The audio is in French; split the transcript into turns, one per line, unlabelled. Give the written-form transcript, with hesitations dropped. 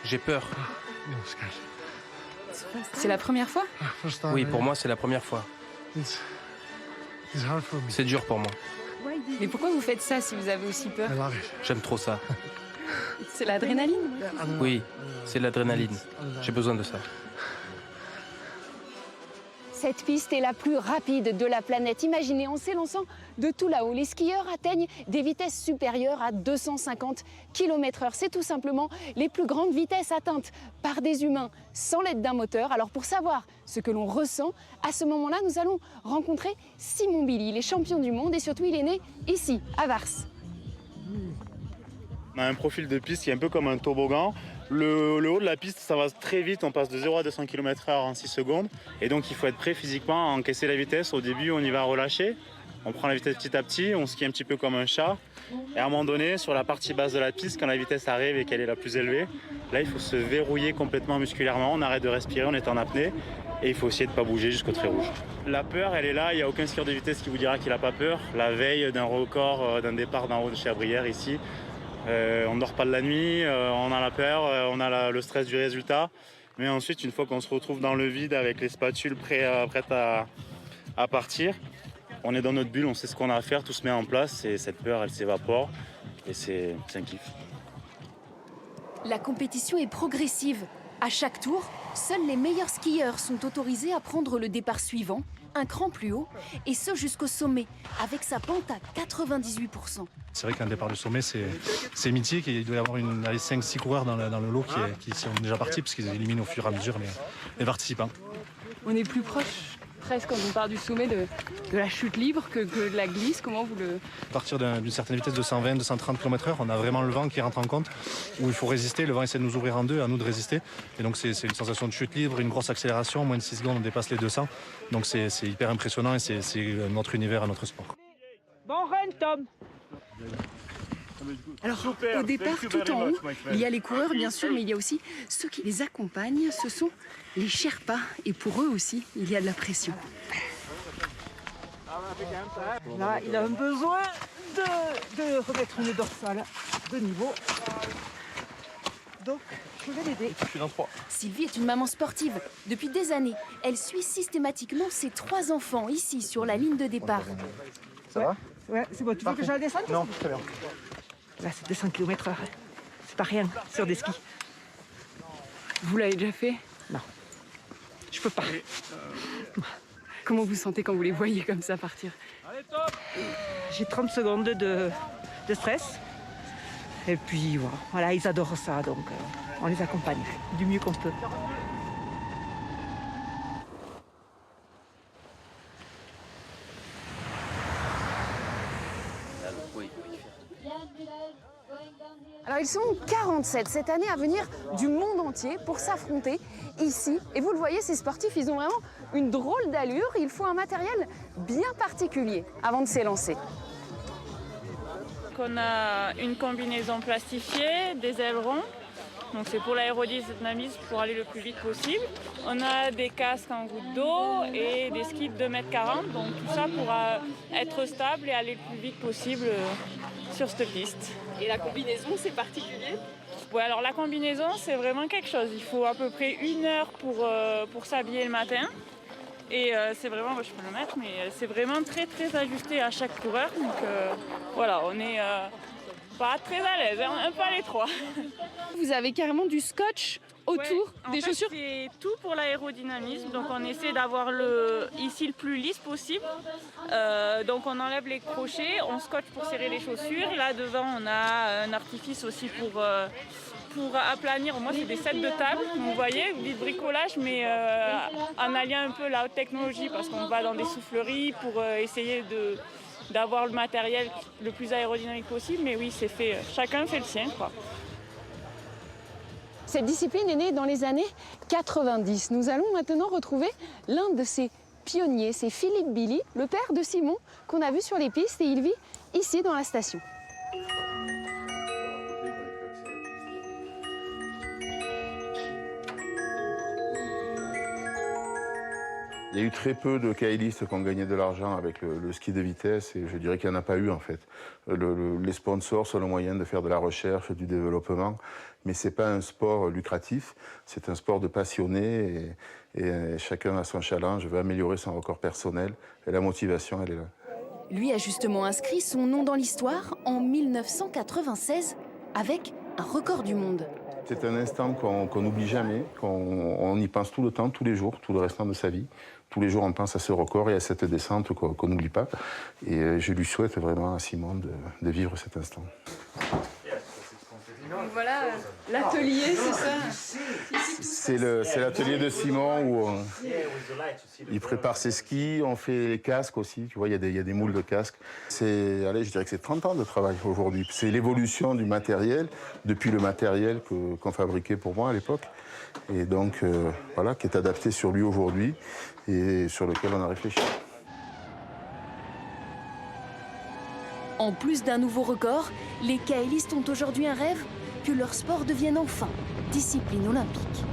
J'ai peur.
C'est la première fois?
Oui, pour moi, c'est la première fois. C'est dur pour moi.
Mais pourquoi vous faites ça si vous avez aussi peur?
J'aime trop ça.
C'est l'adrénaline?
Oui, c'est l'adrénaline. J'ai besoin de ça.
Cette piste est la plus rapide de la planète. Imaginez, en s'élançant de tout là-haut, les skieurs atteignent des vitesses supérieures à 250 km/h. C'est tout simplement les plus grandes vitesses atteintes par des humains sans l'aide d'un moteur. Alors pour savoir ce que l'on ressent, à ce moment-là, nous allons rencontrer Simon Billy. Il est champion du monde et surtout il est né ici, à Vars.
On a un profil de piste qui est un peu comme un toboggan. Le haut de la piste, ça va très vite, on passe de 0 à 200 km/h en 6 secondes. Et donc il faut être prêt physiquement à encaisser la vitesse. Au début, on y va relâcher. On prend la vitesse petit à petit, on skie un petit peu comme un chat. Et à un moment donné, sur la partie basse de la piste, quand la vitesse arrive et qu'elle est la plus élevée, là il faut se verrouiller complètement musculairement. On arrête de respirer, on est en apnée. Et il faut essayer de ne pas bouger jusqu'au trait rouge. La peur, elle est là, il n'y a aucun skieur de vitesse qui vous dira qu'il n'a pas peur. La veille d'un record, d'un départ d'en haut de chez Abrières ici, on ne dort pas de la nuit, on a la peur, on a le stress du résultat. Mais ensuite, une fois qu'on se retrouve dans le vide avec les spatules prêtes à partir, on est dans notre bulle, on sait ce qu'on a à faire, tout se met en place et cette peur, elle s'évapore et c'est un kiff.
La compétition est progressive. À chaque tour, seuls les meilleurs skieurs sont autorisés à prendre le départ suivant, un cran plus haut, et ce jusqu'au sommet, avec sa pente à 98%.
C'est vrai qu'un départ du sommet, c'est mythique et il doit y avoir 5-6 coureurs dans le lot qui sont déjà partis parce qu'ils éliminent au fur et à mesure les participants.
On est plus proche, presque, quand on part du sommet de la chute libre que de la glisse. Comment vous le...
À partir d'une certaine vitesse de 120, 230 km/h, on a vraiment le vent qui rentre en compte, où il faut résister. Le vent essaie de nous ouvrir en deux, à nous de résister. Et donc c'est une sensation de chute libre, une grosse accélération. En moins de 6 secondes, on dépasse les 200. Donc c'est hyper impressionnant et c'est notre univers, notre sport.
Bon run, Tom!
Alors, au départ, tout en haut, il y a les coureurs, bien sûr, mais il y a aussi ceux qui les accompagnent. Ce sont les Sherpas. Et pour eux aussi, il y a de la pression.
Là, il a un besoin de remettre une dorsale de niveau. Donc, je vais l'aider.
Je suis dans 3.
Sylvie est une maman sportive. Depuis des années, elle suit systématiquement ses 3 enfants ici, sur la ligne de départ.
Ça va?
Ouais, c'est bon. Tu veux que je la descende?
Non, très bien.
Là, c'est 200 km/h. C'est pas rien sur des skis.
Vous l'avez déjà fait?
Non, je peux pas.
Comment vous sentez quand vous les voyez comme ça partir?
J'ai 30 secondes de stress. Et puis voilà, ils adorent ça, donc on les accompagne du mieux qu'on peut.
Alors ils sont 47 cette année à venir du monde entier pour s'affronter ici. Et vous le voyez, ces sportifs, ils ont vraiment une drôle d'allure. Il faut un matériel bien particulier avant de s'élancer.
On a une combinaison plastifiée, des ailerons. Donc c'est pour l'aérodynamisme pour aller le plus vite possible. On a des casques en goutte d'eau et des skis de 2,40 m. Donc tout ça pour être stable et aller le plus vite possible sur cette piste.
Et la combinaison, c'est particulier?
Ouais, alors la combinaison, c'est vraiment quelque chose. Il faut à peu près 1 heure pour s'habiller le matin. Et c'est vraiment, je peux le mettre, mais c'est vraiment très très ajusté à chaque coureur. Donc voilà, on est pas très à l'aise, hein, un peu à l'étroit.
Vous avez carrément du scotch autour des chaussures?
C'est tout pour l'aérodynamisme, donc on essaie d'avoir ici le plus lisse possible. Donc on enlève les crochets, on scotche pour serrer les chaussures. Là devant on a un artifice aussi pour aplanir. Moi c'est des sets de table, vous voyez, du bricolage, mais en alliant un peu la haute technologie parce qu'on va dans des souffleries pour essayer d'avoir le matériel le plus aérodynamique possible. Mais oui, c'est fait, chacun fait le sien, quoi.
Cette discipline est née dans les années 90. Nous allons maintenant retrouver l'un de ses pionniers, c'est Philippe Billy, le père de Simon, qu'on a vu sur les pistes et il vit ici dans la station.
Il y a eu très peu de kaélistes qui ont gagné de l'argent avec le ski de vitesse et je dirais qu'il n'y en a pas eu en fait. Les sponsors sont le moyen de faire de la recherche, du développement, mais ce n'est pas un sport lucratif, c'est un sport de passionnés et chacun a son challenge, veut améliorer son record personnel et la motivation elle est là.
Lui a justement inscrit son nom dans l'histoire en 1996 avec un record du monde.
C'est un instant qu'on n'oublie jamais, qu'on y pense tout le temps, tous les jours, tout le restant de sa vie. Tous les jours, on pense à ce record et à cette descente qu'on n'oublie pas. Et je lui souhaite vraiment à Simon de vivre cet instant.
Donc voilà, l'atelier, c'est ça.
C'est l'atelier de Simon où il prépare ses skis, on fait les casques aussi. Tu vois, il y a des moules de casques. Je dirais que c'est 30 ans de travail aujourd'hui. C'est l'évolution du matériel, depuis le matériel qu'on fabriquait pour moi à l'époque. Et donc, voilà, qui est adapté sur lui aujourd'hui et sur lequel on a réfléchi.
En plus d'un nouveau record, les kaélistes ont aujourd'hui un rêve, que leur sport devienne enfin discipline olympique.